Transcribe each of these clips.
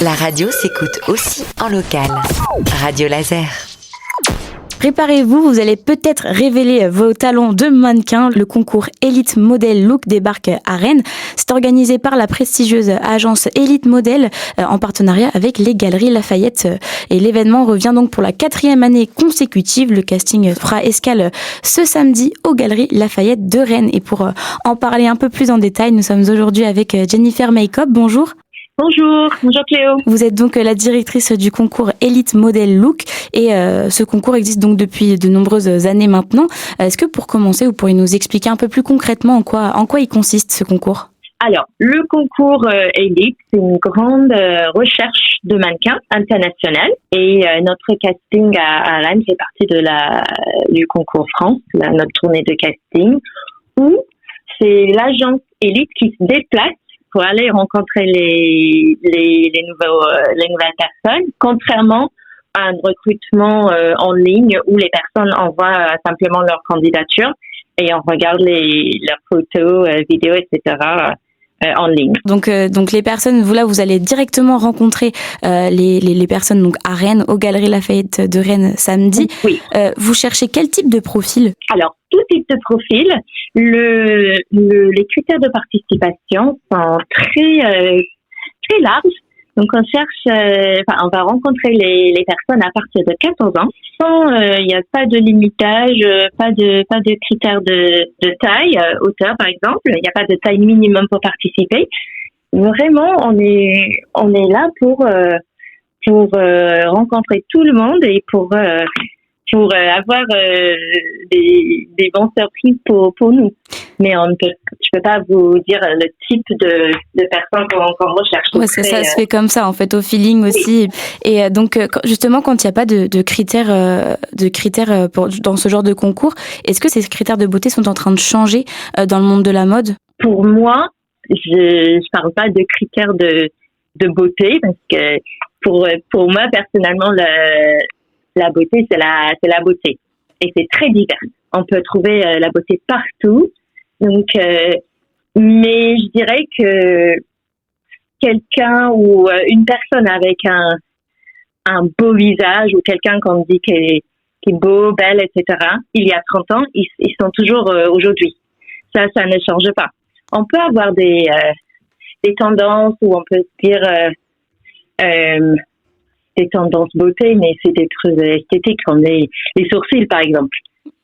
La radio s'écoute aussi en local. Radio Laser. Préparez-vous, vous allez peut-être révéler vos talents de mannequin. Le concours Elite Model Look débarque à Rennes. C'est organisé par la prestigieuse agence Elite Model en partenariat avec les Galeries Lafayette. Et l'événement revient donc pour la 4e année consécutive. Le casting fera escale ce samedi aux Galeries Lafayette de Rennes. Et pour en parler un peu plus en détail, nous sommes aujourd'hui avec Jennifer Makeup. Bonjour. Bonjour Cléo. Vous êtes donc la directrice du concours Elite Model Look et ce concours existe donc depuis de nombreuses années maintenant. Est-ce que pour commencer, vous pourriez nous expliquer un peu plus concrètement en quoi il consiste ce concours ? Alors, le concours Elite, c'est une grande recherche de mannequins internationale et notre casting à Rennes fait partie du concours France, notre tournée de casting, où c'est l'agence Elite qui se déplace pour aller rencontrer les nouvelles personnes, contrairement à un recrutement en ligne où les personnes envoient simplement leur candidature et on regarde leurs photos, vidéos, etc. En ligne. Donc les personnes, vous allez directement rencontrer les personnes donc à Rennes, aux Galeries Lafayette de Rennes samedi. Oui. Vous cherchez quel type de profil ? Alors, tout type de profil. Les critères de participation sont très larges. Donc, on cherche, on va rencontrer les personnes à partir de 14 ans. Il n'y a pas de limitage, pas de critères de taille, hauteur par exemple. Il n'y a pas de taille minimum pour participer. Vraiment, on est là pour rencontrer tout le monde et pour avoir des bonnes surprises pour nous. Mais je peux pas vous dire le type de personnes qu'on recherche. Ouais, ça se fait comme ça en fait, au feeling aussi. Oui. Et donc justement, quand il n'y a pas de critères dans ce genre de concours, est-ce que ces critères de beauté sont en train de changer dans le monde de la mode ? Pour moi, je parle pas de critères de beauté parce que pour moi personnellement la beauté c'est la beauté et c'est très divers. On peut trouver la beauté partout. Donc, mais je dirais que quelqu'un ou une personne avec un beau visage ou quelqu'un qu'on dit qui est beau, belle, etc. Il y a 30 ans, ils sont toujours aujourd'hui. Ça ne change pas. On peut avoir des tendances ou on peut se dire des tendances beauté, mais c'est des trucs esthétiques comme les sourcils par exemple.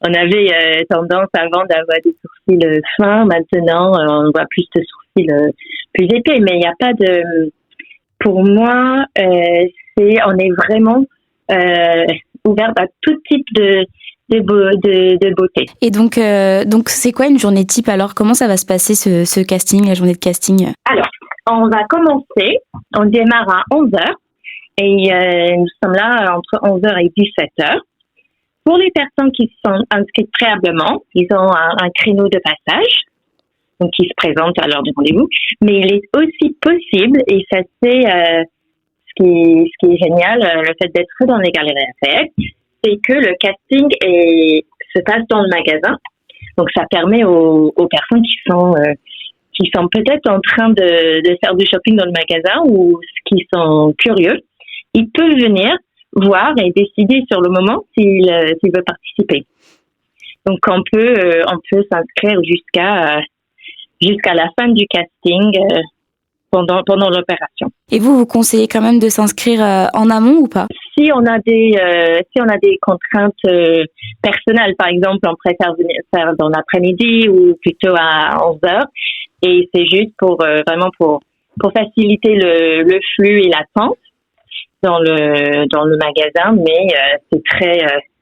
On avait tendance avant d'avoir des sourcils fins. Maintenant, on voit plus de sourcils plus épais. Mais il n'y a pas de... Pour moi, on est vraiment ouvert à tout type de beauté. Et donc, c'est quoi une journée type alors ? Comment ça va se passer ce casting, la journée de casting ? Alors, on va commencer. On démarre à 11h. Et nous sommes là entre 11h et 17h. Pour les personnes qui sont inscrites préalablement, ils ont un créneau de passage, donc ils se présentent à l'heure du rendez-vous. Mais il est aussi possible, et ça c'est ce qui est génial, le fait d'être dans les Galeries Lafayette, c'est que le casting se passe dans le magasin. Donc ça permet aux personnes qui sont peut-être en train de faire du shopping dans le magasin ou qui sont curieux, ils peuvent venir voir et décider sur le moment s'il veut participer. Donc on peut s'inscrire jusqu'à la fin du casting pendant l'opération. Et vous conseillez quand même de s'inscrire en amont ou pas ? Si on a des contraintes personnelles, par exemple, on préfère venir faire dans l'après-midi ou plutôt à 11h, et c'est juste pour faciliter le flux et l'attente dans le magasin, mais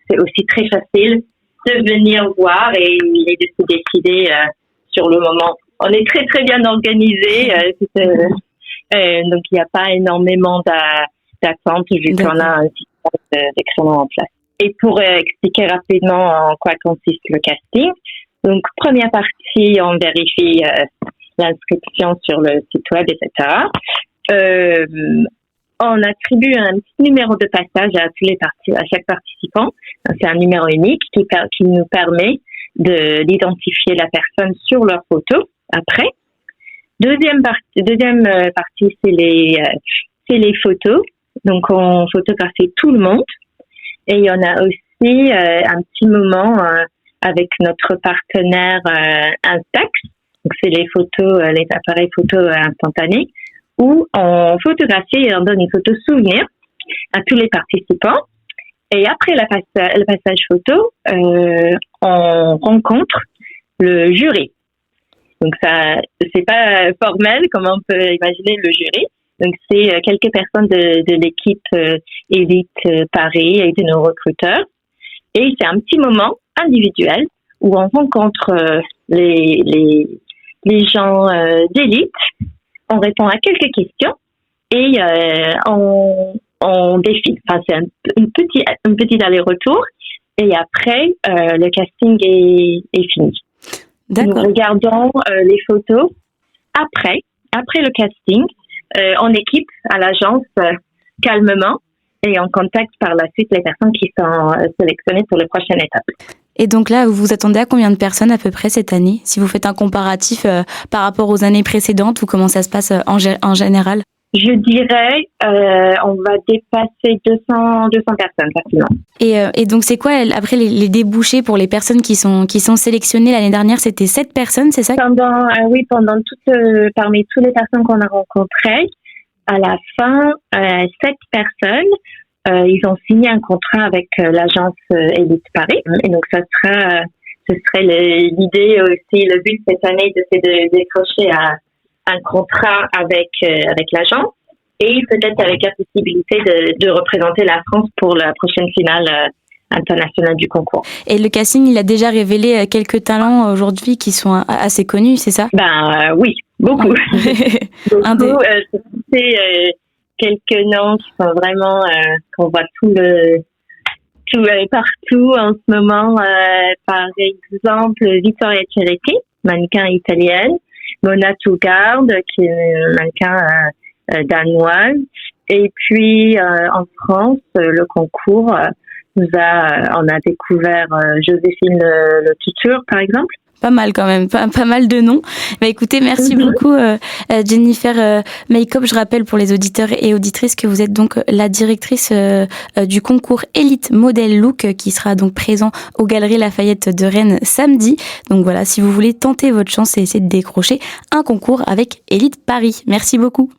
c'est aussi très facile de venir voir et de se décider sur le moment. On est très très bien organisé, donc il n'y a pas énormément d'attente vu qu'on a un système de créneaux en place. Et pour expliquer rapidement en quoi consiste le casting, donc première partie, on vérifie l'inscription sur le site web, etc. On attribue un petit numéro de passage à chaque participant. C'est un numéro unique qui nous permet d'identifier la personne sur leur photo après. Deuxième partie, c'est c'est les photos. Donc, on photographie tout le monde. Et on a aussi un petit moment avec notre partenaire Instax. Donc, c'est les photos, les appareils photo instantanés, où on photographie et on donne une photo souvenir à tous les participants. Et après le passage photo, on rencontre le jury. Donc ça, c'est pas formel comme on peut imaginer le jury. Donc c'est quelques personnes de l'équipe Élite Paris et de nos recruteurs. Et c'est un petit moment individuel où on rencontre les gens d'élite. On répond à quelques questions et on défile. Enfin, c'est un petit aller-retour et après le casting est fini. D'accord. Nous regardons les photos après le casting en équipe à l'agence calmement et on contacte par la suite les personnes qui sont sélectionnées pour la prochaine étape. Et donc là, vous vous attendez à combien de personnes à peu près cette année, si vous faites un comparatif par rapport aux années précédentes ou comment ça se passe en général? Je dirais, on va dépasser 200 personnes facilement. Et donc c'est quoi après les débouchés pour les personnes qui sont sélectionnées l'année dernière? C'était 7 personnes, c'est ça? Parmi toutes les personnes qu'on a rencontrées, à la fin, 7 personnes, ils ont signé un contrat avec l'agence Élite Paris. Et donc ce serait l'idée aussi, le but cette année, c'est de décrocher un contrat avec l'agence et peut-être avec la possibilité de représenter la France pour la prochaine finale internationale du concours. Et le casting, il a déjà révélé quelques talents aujourd'hui qui sont assez connus, c'est ça? Oui, beaucoup. Beaucoup. C'est quelques noms qui sont vraiment qu'on voit partout en ce moment. Par exemple, Vittoria Ceretti, mannequin italienne. Mona Tougarde, qui est une mannequin danoise. Et puis, en France, le concours, on a découvert Joséphine Le Tutur, par exemple. Pas mal quand même, pas mal de noms. Écoutez, merci beaucoup Jennifer Makeup. Je rappelle pour les auditeurs et auditrices que vous êtes donc la directrice du concours Elite Model Look qui sera donc présent aux Galeries Lafayette de Rennes samedi. Donc voilà, si vous voulez tenter votre chance et essayer de décrocher un concours avec Elite Paris. Merci beaucoup.